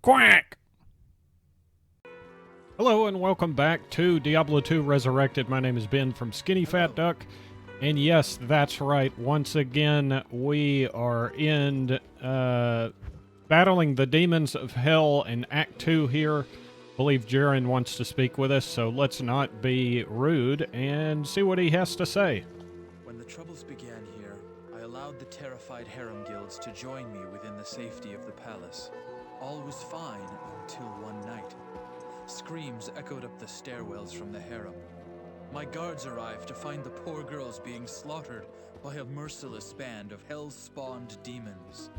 Quack! Hello and welcome back to Diablo II Resurrected. My name is Ben from Skinny Fat Duck. And yes, that's right. Once again, we are in battling the demons of hell in Act 2 here. I believe Jaren wants to speak with us, so let's not be rude and see what he has to say. When the troubles began here, I allowed the terrified harem guilds to join me within the safety of the palace. All was fine until one night. Screams echoed up the stairwells from the harem. My guards arrived to find the poor girls being slaughtered by a merciless band of hell-spawned demons.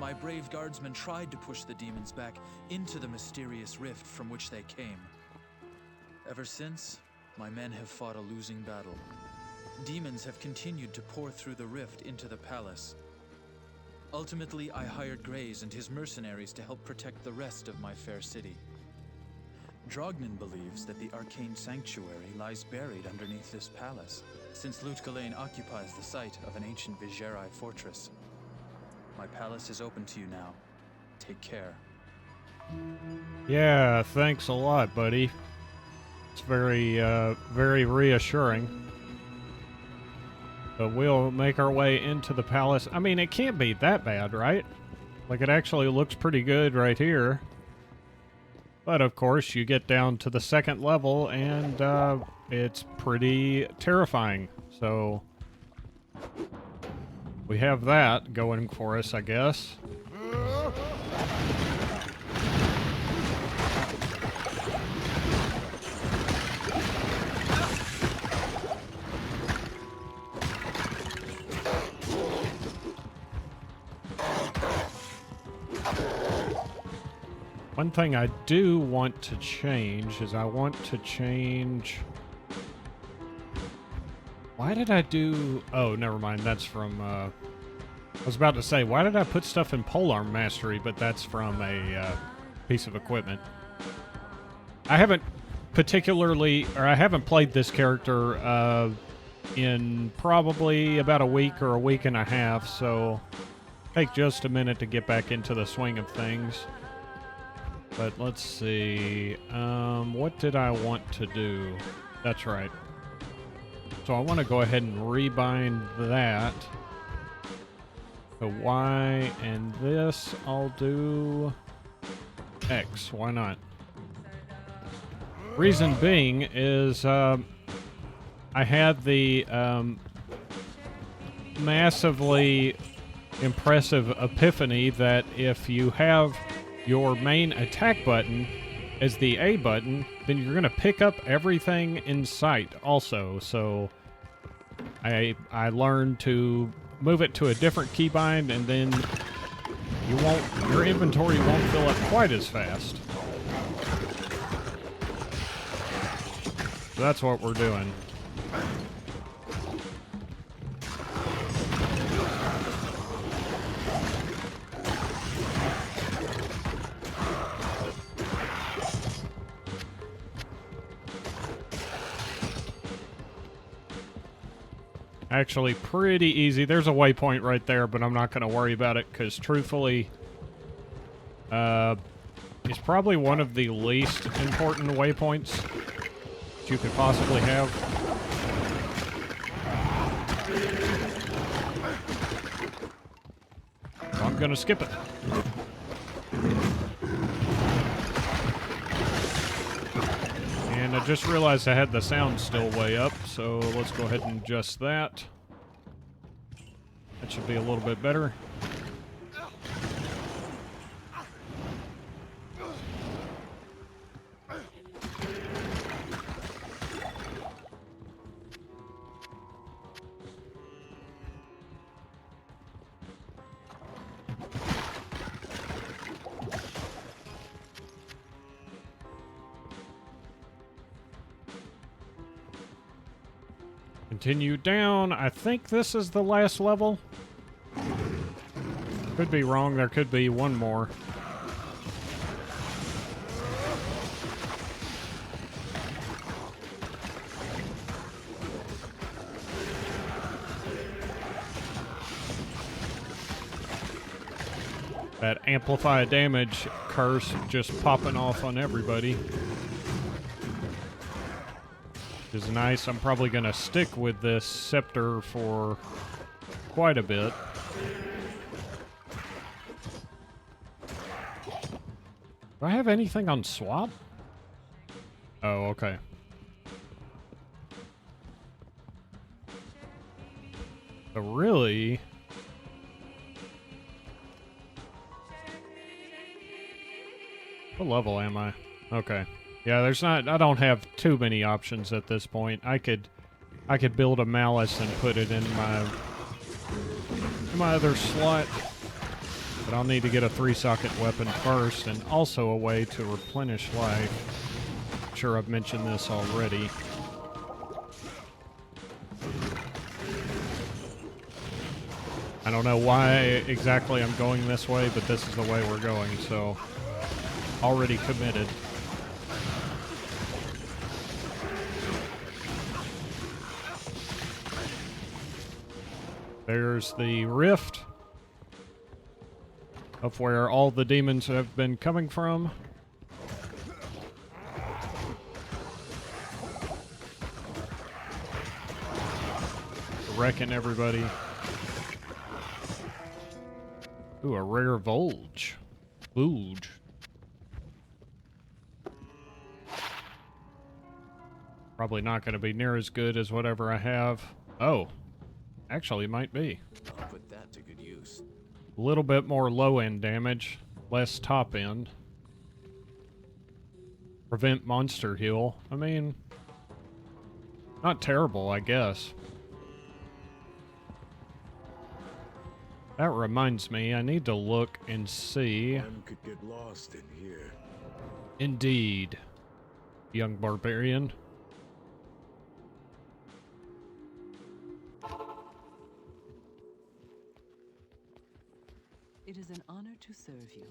My brave guardsmen tried to push the demons back into the mysterious rift from which they came. Ever since, my men have fought a losing battle. Demons have continued to pour through the rift into the palace. Ultimately, I hired Graze and his mercenaries to help protect the rest of my fair city. Drognin believes that the Arcane Sanctuary lies buried underneath this palace, since Lutgalain occupies the site of an ancient Vigeri fortress. My palace is open to you now. Take care. Yeah, thanks a lot, buddy. It's very reassuring. But we'll make our way into the palace. I mean, it can't be that bad, right? Like, it actually looks pretty good right here. But, of course, you get down to the second level, and it's pretty terrifying. So, we have that going for us, I guess. One thing I do want to change is I want to change... Why did I do... Oh, never mind. That's from... I was about to say, why did I put stuff in polearm mastery, but that's from a piece of equipment. I haven't particularly... Or I haven't played this character in probably about a week or a week and a half, so take just a minute to get back into the swing of things. But let's see, what did I want to do? That's right. So I want to go ahead and rebind that. So Y and this, I'll do X. Why not? Reason being is I had the massively impressive epiphany that if you have your main attack button as the A button, then you're going to pick up everything in sight also. So I learned to move it to a different keybind, and then your inventory won't fill up quite as fast. So that's what we're doing. Actually, pretty easy. There's a waypoint right there, but I'm not going to worry about it because, truthfully, it's probably one of the least important waypoints that you could possibly have. So I'm going to skip it. And I just realized I had the sound still way up, so let's go ahead and adjust that. That should be a little bit better. Continue down. I think this is the last level. Could be wrong. There could be one more. That amplify damage curse just popping off on everybody. Which is nice. I'm probably going to stick with this scepter for quite a bit. Do I have anything on swap? Oh, okay. So really... What level am I? Okay. Yeah, there's not... I don't have too many options at this point. I could build a malice and put it in my other slot. But I'll need to get a 3-socket weapon first, and also a way to replenish life. I'm sure I've mentioned this already. I don't know why exactly I'm going this way, but this is the way we're going, so... Already committed. There's the rift of where all the demons have been coming from. Wrecking everybody. Ooh, a rare Volge. Volge. Probably not going to be near as good as whatever I have. Oh, actually might be. I'll put that to good use. A little bit more low-end damage, less top-end. Prevent monster heal. I mean, not terrible, I guess. That reminds me, I need to look and see. One could get lost in here. Indeed, young barbarian. It is an honor to serve you.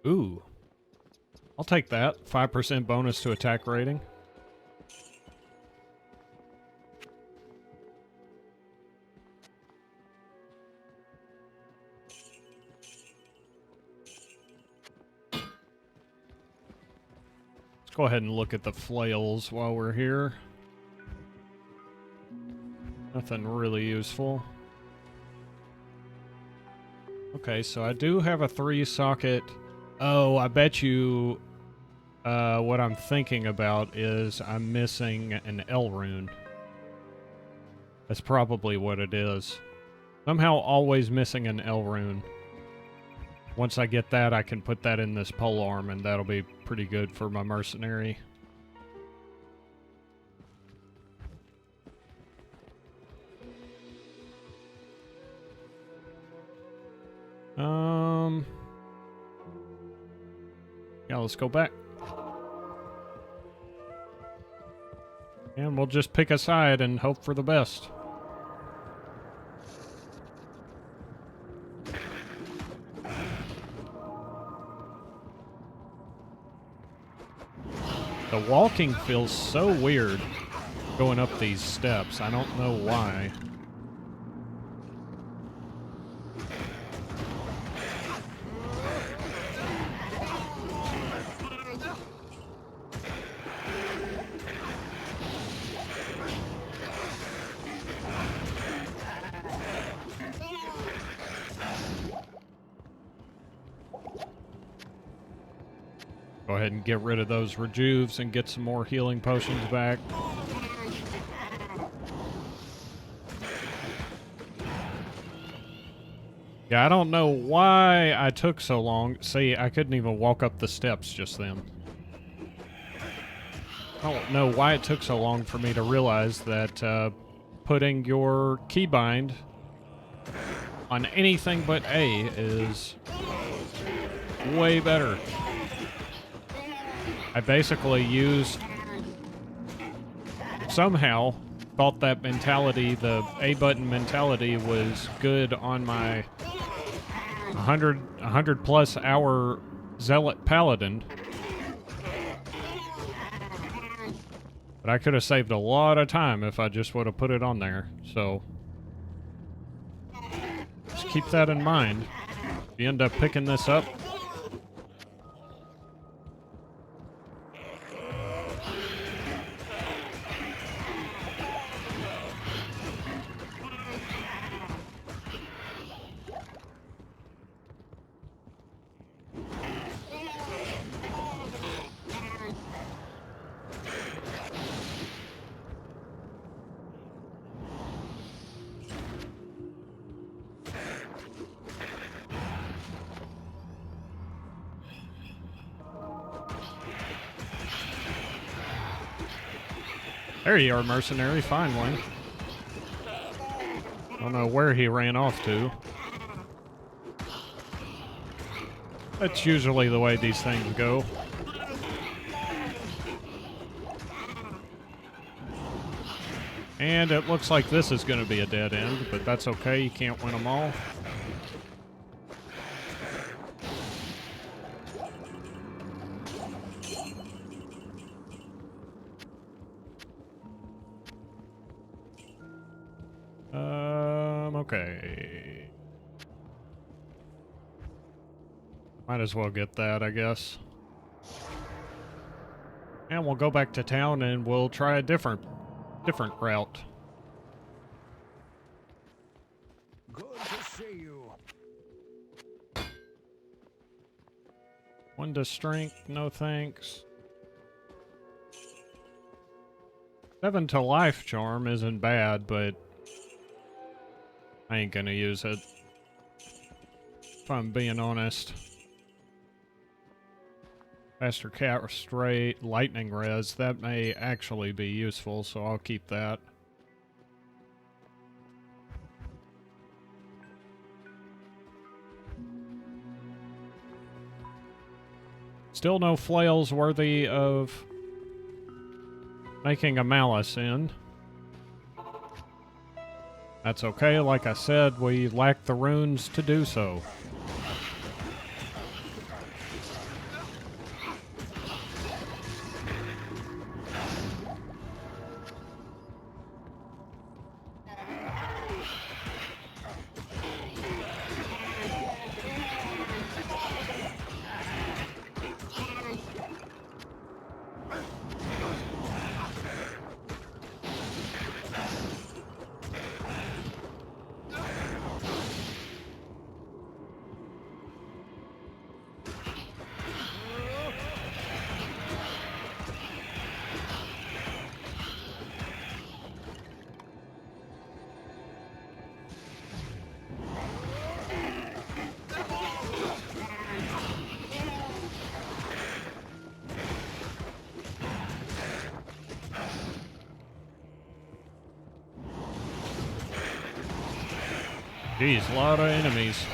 Ooh. I'll take that. 5% bonus to attack rating. Let's go ahead and look at the flails while we're here. Nothing really useful. Okay, so I do have a 3-socket. Oh, I bet you what I'm thinking about is I'm missing an L rune. That's probably what it is. Somehow always missing an L rune. Once I get that, I can put that in this polearm, and that'll be pretty good for my mercenary. Yeah, let's go back. And we'll just pick a side and hope for the best. The walking feels so weird going up these steps. I don't know why. Go ahead and get rid of those rejuves and get some more healing potions back. Yeah, I don't know why I took so long. See, I couldn't even walk up the steps just then. I don't know why it took so long for me to realize that putting your keybind on anything but A is way better. I basically used, somehow, thought that mentality, the A button mentality, was good on my 100 plus hour Zealot Paladin. But I could have saved a lot of time if I just would have put it on there. So just keep that in mind. If you end up picking this up, there you are, Mercenary, finally. Don't know where he ran off to. That's usually the way these things go. And it looks like this is going to be a dead end, but that's okay, you can't win them all. Okay. Might as well get that, I guess. And we'll go back to town and we'll try a different route. Good to see you. 1 to strength, no thanks. 7 to life charm isn't bad, but I ain't gonna use it, if I'm being honest. Faster cast rate, lightning res, that may actually be useful, so I'll keep that. Still no flails worthy of making a malice in. That's okay, like I said, we lack the runes to do so. Jeez, a lot of enemies.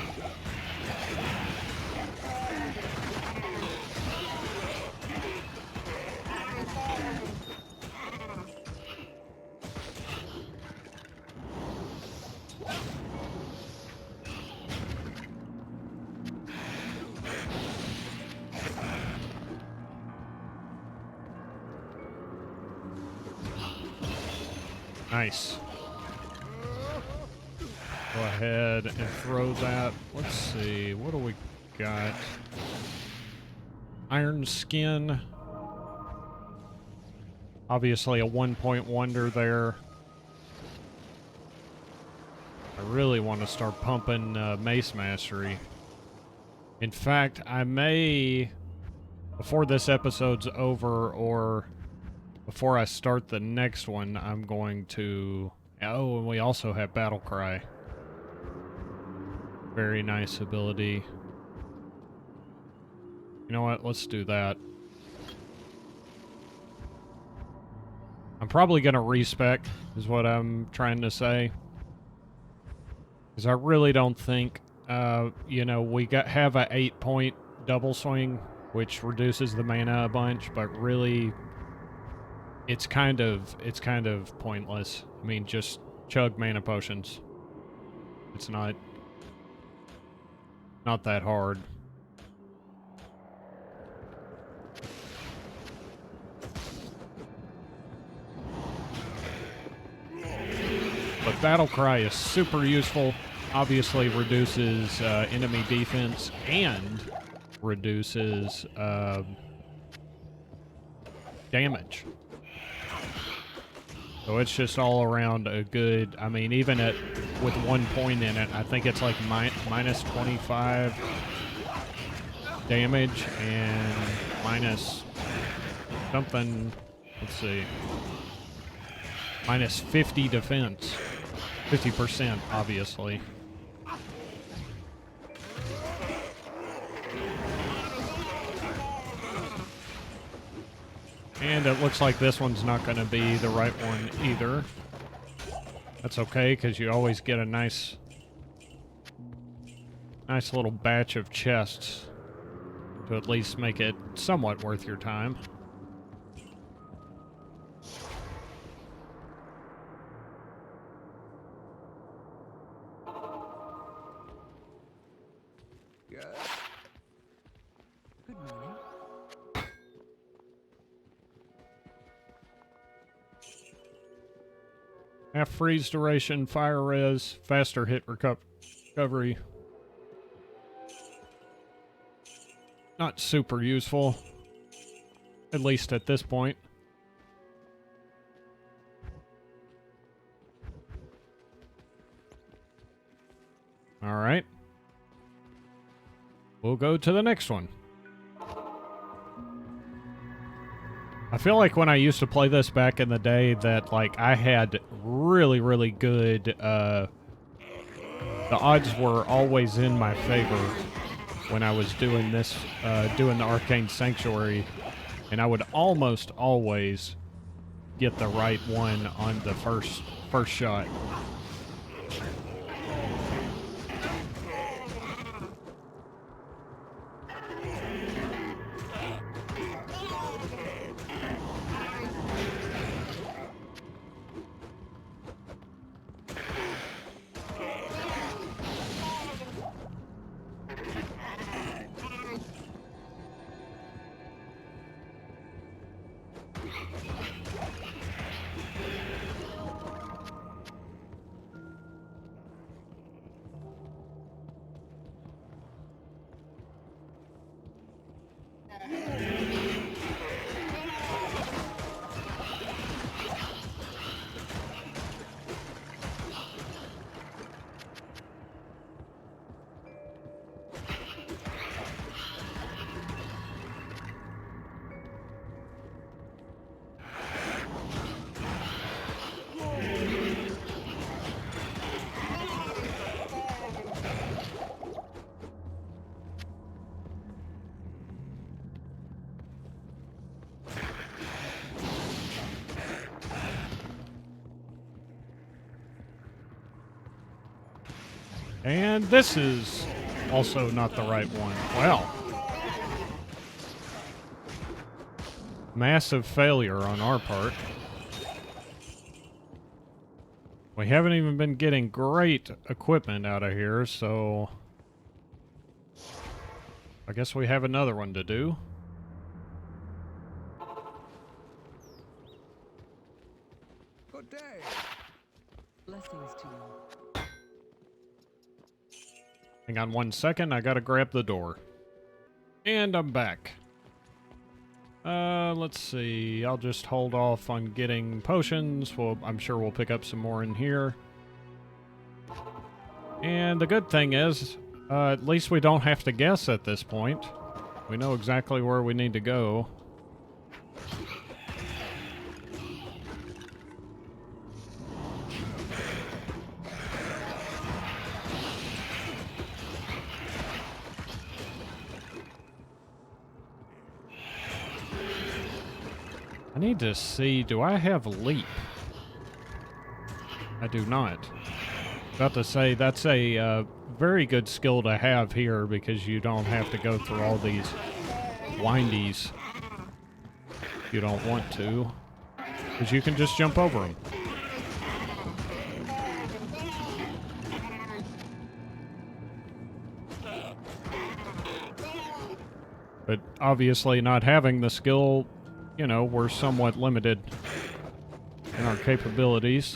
Nice. Go ahead and throw that. Let's see, what do we got? Iron Skin. Obviously a 1-point wonder there. I really want to start pumping Mace Mastery. In fact, I may, before this episode's over or before I start the next one, I'm going to... Oh, and we also have Battle Cry. Very nice ability. You know what? Let's do that. I'm probably going to respec, is what I'm trying to say. Because I really don't think, you know, we have a 8-point double swing, which reduces the mana a bunch, but really, it's kind of pointless. I mean, just chug mana potions. It's not that hard. But Battle Cry is super useful. Obviously reduces enemy defense and reduces damage. So it's just all around a good, I mean, even with 1 point in it, I think it's like minus 25 damage and minus something, let's see, minus 50 defense. 50%, obviously. And it looks like this one's not going to be the right one either. That's okay, because you always get a nice little batch of chests to at least make it somewhat worth your time. Yes. Good morning. Half freeze duration, fire res, faster hit recovery. Not super useful, at least at this point. All right. We'll go to the next one. I feel like when I used to play this back in the day that, like, I had really, really good, the odds were always in my favor when I was doing this, doing the Arcane Sanctuary, and I would almost always get the right one on the first shot. And this is also not the right one. Well. Massive failure on our part. We haven't even been getting great equipment out of here, so I guess we have another one to do. Good day. Blessings to you. Hang on 1 second, I gotta grab the door. And I'm back. Let's see. I'll just hold off on getting potions. I'm sure we'll pick up some more in here. And the good thing is, at least we don't have to guess at this point. We know exactly where we need to go. I need to see, do I have leap? I do not. About to say, that's a very good skill to have here because you don't have to go through all these windies if you don't want to. Because you can just jump over them. But obviously not having the skill, you know, we're somewhat limited in our capabilities.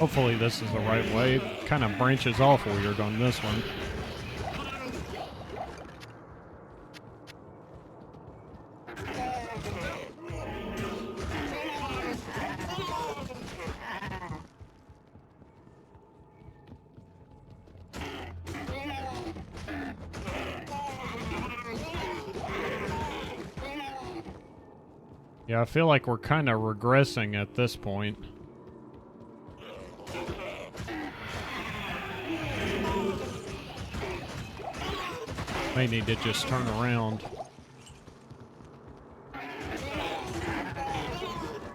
Hopefully this is the right way. Kind of branches off weird on this one. Yeah, I feel like we're kind of regressing at this point. May need to just turn around.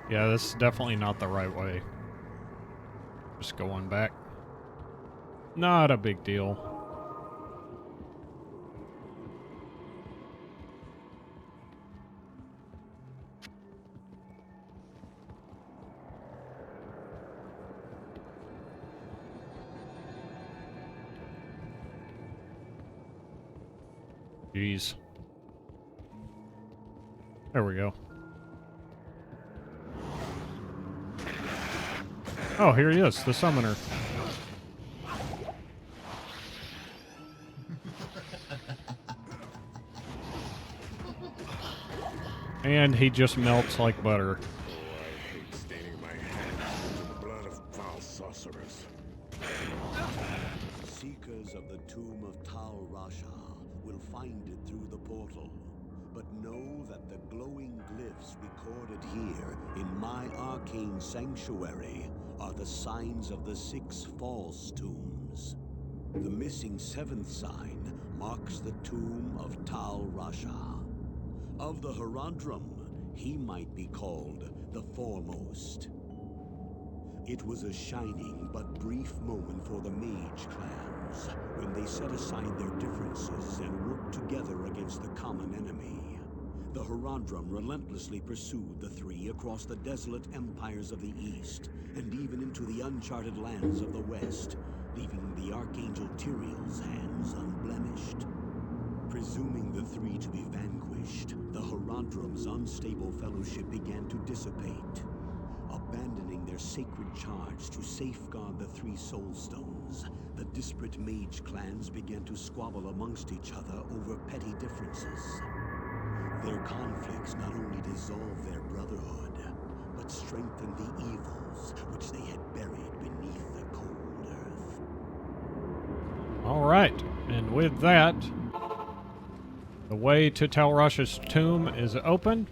Yeah, this is definitely not the right way. Just going back. Not a big deal. Jeez. There we go. Oh, here he is, the summoner. And he just melts like butter. I hate staining my hands with the blood of foul sorcerers. Seekers of the tomb of Tal Rasha will find it through the portal, but know that the glowing glyphs recorded here in my Arcane Sanctuary are the signs of the 6 false tombs. The missing 7th sign marks the tomb of Tal Rasha. Of the Haradrim, he might be called the Foremost. It was a shining but brief moment for the mage clans when they set aside their differences and worked together against the common enemy. The Haradrim relentlessly pursued the 3 across the desolate empires of the east and even into the uncharted lands of the west, leaving the Archangel Tyrael's hands unblemished. Presuming the 3 to be vanquished, the Haradrim's unstable fellowship began to dissipate. Abandoning their sacred charge to safeguard the 3 soul stones, the disparate mage clans began to squabble amongst each other over petty differences. Their conflicts not only dissolved their brotherhood, but strengthened the evils which they had buried beneath the cold earth. Alright, and with that, the way to Tal Rasha's tomb is open.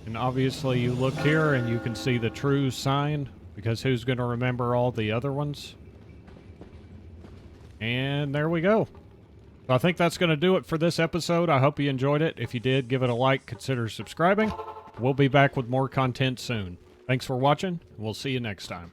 And obviously you look here and you can see the true sign, because who's going to remember all the other ones? And there we go. So I think that's going to do it for this episode. I hope you enjoyed it. If you did, give it a like, consider subscribing. We'll be back with more content soon. Thanks for watching. We'll see you next time.